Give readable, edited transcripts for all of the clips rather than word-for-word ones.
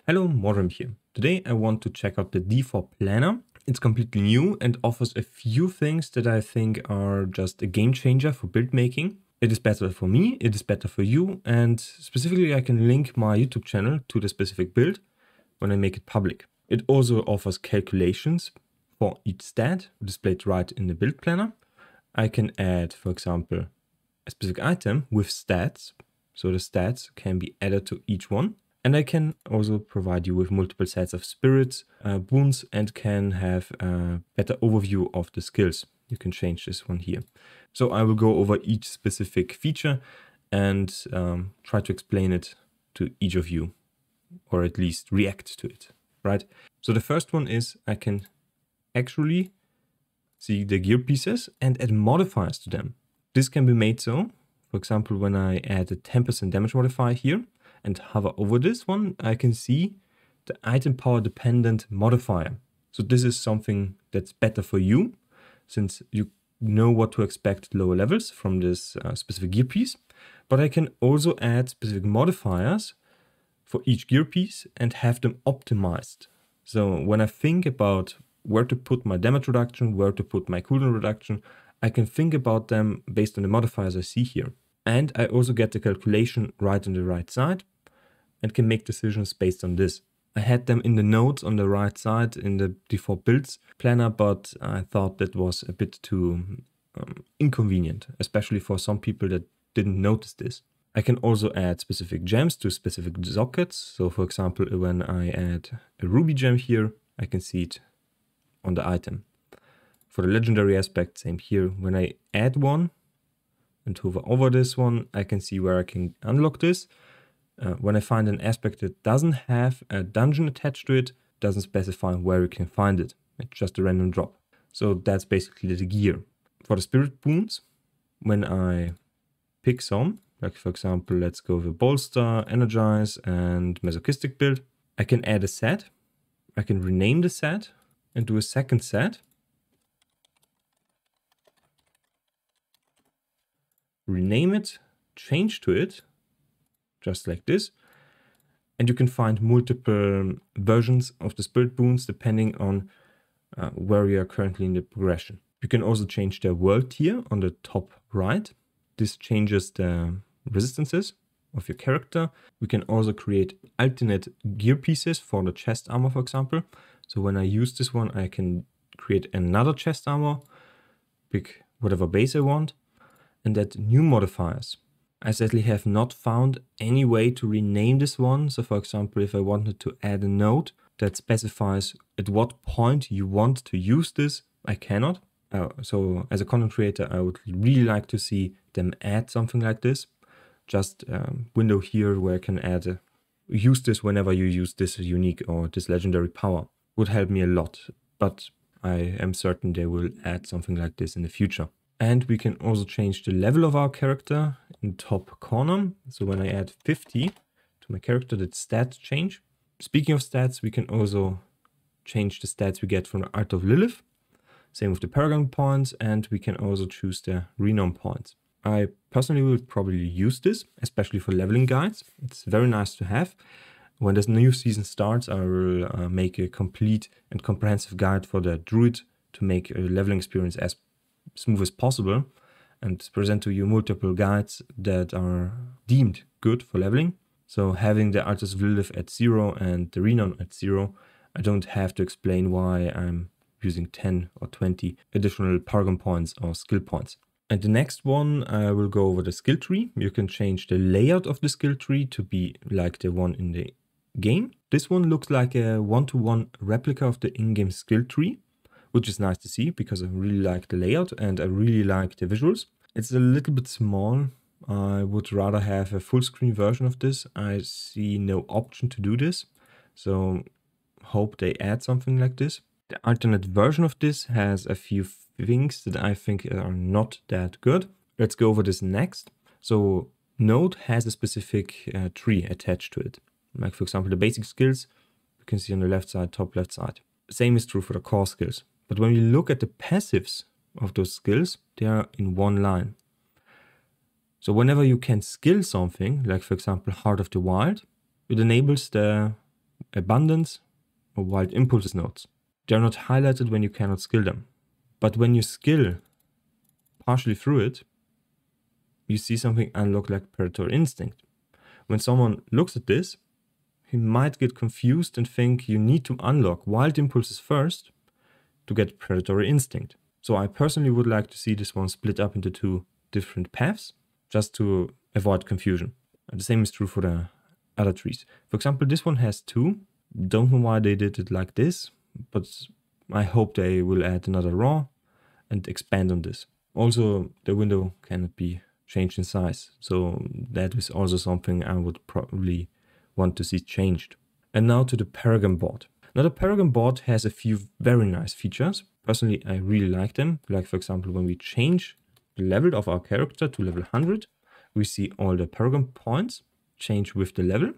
Hello, Moram here. Today I want to check out the D4 Planner. It's completely new and offers a few things that I think are just a game changer for build making. It is better for me, it is better for you, and specifically I can link my YouTube channel to the specific build when I make it public. It also offers calculations for each stat displayed right in the build planner. I can add, for example, a specific item with stats, so the stats can be added to each one. And I can also provide you with multiple sets of spirits, boons, and can have a better overview of the skills. You can change this one here. So I will go over each specific feature and try to explain it to each of you, or at least react to it, right? So the first one is I can actually see the gear pieces and add modifiers to them. This can be made so, for example, when I add a 10% damage modifier here, and hover over this one, I can see the item power dependent modifier. So this is something that's better for you, since you know what to expect at lower levels from this specific gear piece. But I can also add specific modifiers for each gear piece and have them optimized. So when I think about where to put my damage reduction, where to put my cooldown reduction, I can think about them based on the modifiers I see here. And I also get the calculation right on the right side, and can make decisions based on this. I had them in the notes on the right side in the D4 builds planner, but I thought that was a bit too inconvenient, especially for some people that didn't notice this. I can also add specific gems to specific sockets. So for example, when I add a ruby gem here, I can see it on the item. For the legendary aspect, same here. When I add one and hover over this one, I can see where I can unlock this. When I find an aspect that doesn't have a dungeon attached to it, doesn't specify where you can find it. It's just a random drop. So that's basically the gear. For the spirit boons, when I pick some, like for example, let's go with bolster, energize, and masochistic build, I can add a set. I can rename the set and do a second set. Rename it, change to it, just like this. And you can find multiple versions of the spirit boons depending on where you are currently in the progression. You can also change the world tier on the top right. This changes the resistances of your character. We can also create alternate gear pieces for the chest armor, for example. So when I use this one, I can create another chest armor, pick whatever base I want, and add new modifiers. I sadly have not found any way to rename this one. So for example, if I wanted to add a note that specifies at what point you want to use this, I cannot. So as a content creator, I would really like to see them add something like this. Just a window here where I can add use this whenever you use this unique or this legendary power. Would help me a lot, but I am certain they will add something like this in the future. And we can also change the level of our character in the top corner. So when I add 50 to my character, that stats change. Speaking of stats, we can also change the stats we get from the Art of Lilith. Same with the Paragon points, and we can also choose the Renown points. I personally would probably use this, especially for leveling guides. It's very nice to have. When this new season starts, I will make a complete and comprehensive guide for the druid to make a leveling experience as smooth as possible and present to you multiple guides that are deemed good for leveling. So having the Altars of Lilith at 0 and the Renown at 0, I don't have to explain why I'm using 10 or 20 additional Paragon points or skill points. And the next one, I will go over the skill tree. You can change the layout of the skill tree to be like the one in the game. This one looks like a one-to-one replica of the in-game skill tree, which is nice to see because I really like the layout and I really like the visuals. It's a little bit small. I would rather have a full screen version of this. I see no option to do this, so hope they add something like this. The alternate version of this has a few things that I think are not that good. Let's go over this next. So Node has a specific tree attached to it. Like for example, the basic skills, you can see on the left side, top left side. Same is true for the core skills. But when we look at the passives of those skills, they are in one line. So whenever you can skill something, like for example, Heart of the Wild, it enables the abundance or wild impulses nodes. They're not highlighted when you cannot skill them. But when you skill partially through it, you see something unlock like predatory instinct. When someone looks at this, he might get confused and think you need to unlock wild impulses first to get predatory instinct. So I personally would like to see this one split up into 2 different paths, just to avoid confusion. And the same is true for the other trees. For example, this one has 2. Don't know why they did it like this, but I hope they will add another raw and expand on this. Also, the window cannot be changed in size, so that is also something I would probably want to see changed. And now to the Paragon board. Now the Paragon board has a few very nice features. Personally, I really like them. Like for example, when we change the level of our character to level 100, we see all the Paragon points change with the level.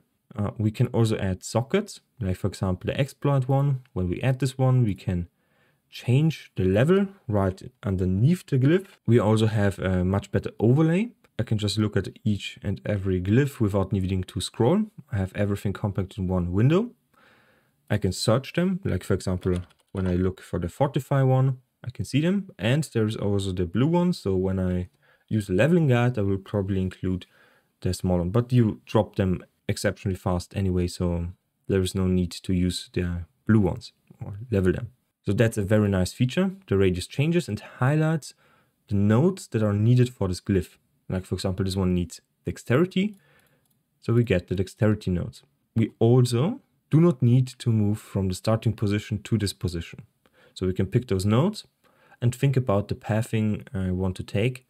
We can also add sockets, like for example the exploit one. When we add this one, we can change the level right underneath the glyph. We also have a much better overlay. I can just look at each and every glyph without needing to scroll. I have everything compact in one window. I can search them, like for example, when I look for the Fortify one, I can see them. And there's also the blue one, so when I use the leveling guide, I will probably include the small one. But you drop them exceptionally fast anyway, so there is no need to use the blue ones or level them. So that's a very nice feature. The radius changes and highlights the nodes that are needed for this glyph. Like for example, this one needs dexterity, so we get the dexterity nodes. We also do not need to move from the starting position to this position. So we can pick those nodes and think about the pathing I want to take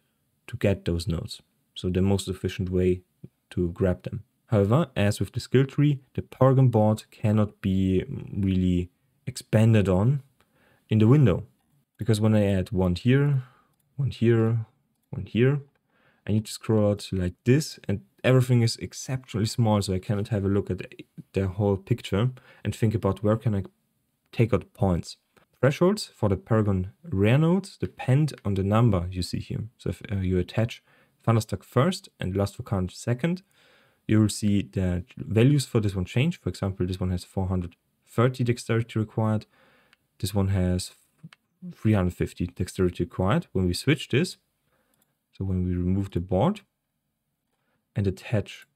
to get those nodes. So the most efficient way to grab them. However, as with the skill tree, the Paragon board cannot be really expanded on in the window. Because when I add one here, one here, one here, I need to scroll out like this, and everything is exceptionally small, so I cannot have a look at the whole picture and think about where can I take out points. Thresholds for the Paragon rare nodes depend on the number you see here. So if you attach Thunderstruck first and Lust for Carnage second, you will see the values for this one change. For example, this one has 430 dexterity required. This one has 350 dexterity required. When we switch this, so when we remove the board and attach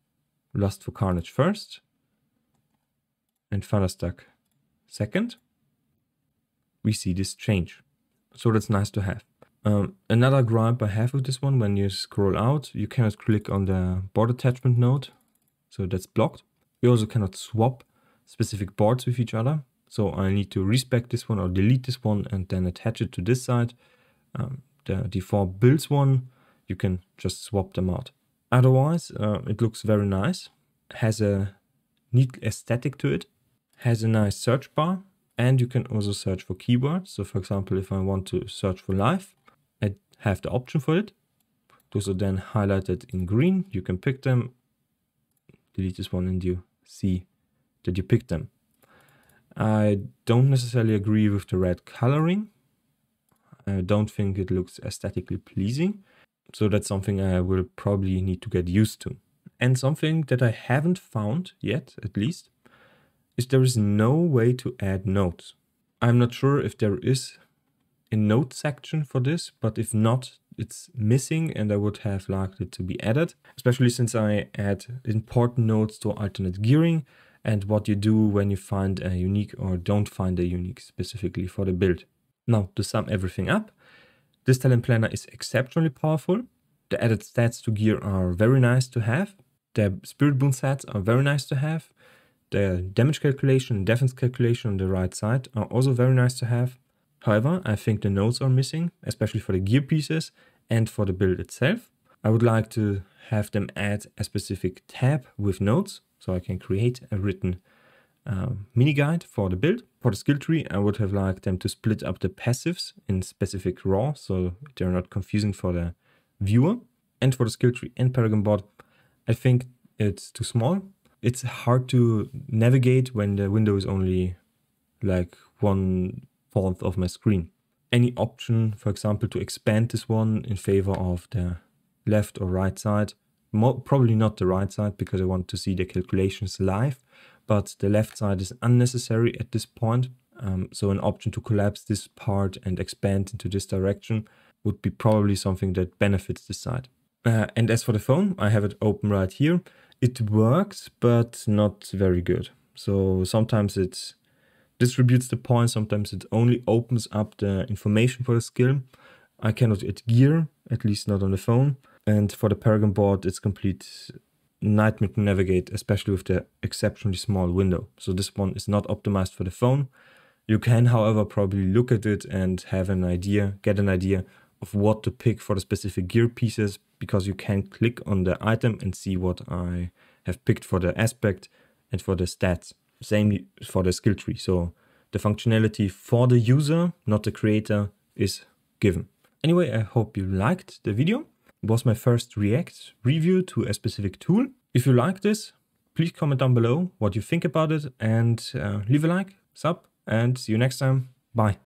Lust for Carnage first and Thunderstruck second, we see this change. So that's nice to have. Another gripe I have with this one, when you scroll out, you cannot click on the board attachment node. So that's blocked. We also cannot swap specific boards with each other. So I need to respec this one or delete this one and then attach it to this side. The default builds one, you can just swap them out. Otherwise, it looks very nice. Has a neat aesthetic to it. Has a nice search bar. And you can also search for keywords. So for example, if I want to search for life, I have the option for it. Those are then highlighted in green. You can pick them, delete this one, and you see that you picked them. I don't necessarily agree with the red coloring. I don't think it looks aesthetically pleasing. So that's something I will probably need to get used to. And something that I haven't found yet, at least, is there is no way to add nodes. I'm not sure if there is a node section for this, but if not, it's missing and I would have liked it to be added, especially since I add important nodes to alternate gearing and what you do when you find a unique or don't find a unique specifically for the build. Now, to sum everything up, this talent planner is exceptionally powerful. The added stats to gear are very nice to have. The spirit boon stats are very nice to have. The damage calculation and defense calculation on the right side are also very nice to have. However, I think the nodes are missing, especially for the gear pieces and for the build itself. I would like to have them add a specific tab with nodes, so I can create a written mini guide for the build. For the skill tree, I would have liked them to split up the passives in specific raw, so they're not confusing for the viewer. And for the skill tree and Paragon board, I think it's too small. It's hard to navigate when the window is only like 1/4 of my screen. Any option, for example, to expand this one in favor of the left or right side, probably not the right side because I want to see the calculations live, but the left side is unnecessary at this point. So an option to collapse this part and expand into this direction would be probably something that benefits this side. And as for the phone, I have it open right here. It works, but not very good. So sometimes it distributes the points, sometimes it only opens up the information for the skill. I cannot add gear, at least not on the phone. And for the Paragon board, it's complete nightmare to navigate, especially with the exceptionally small window. So this one is not optimized for the phone. You can, however, probably look at it and have an idea, get an idea of what to pick for the specific gear pieces, because you can click on the item and see what I have picked for the aspect and for the stats. Same for the skill tree. So the functionality for the user, not the creator, is given. Anyway, I hope you liked the video. It was my first React review to a specific tool. If you like this, please comment down below what you think about it and leave a like, sub, and see you next time. Bye.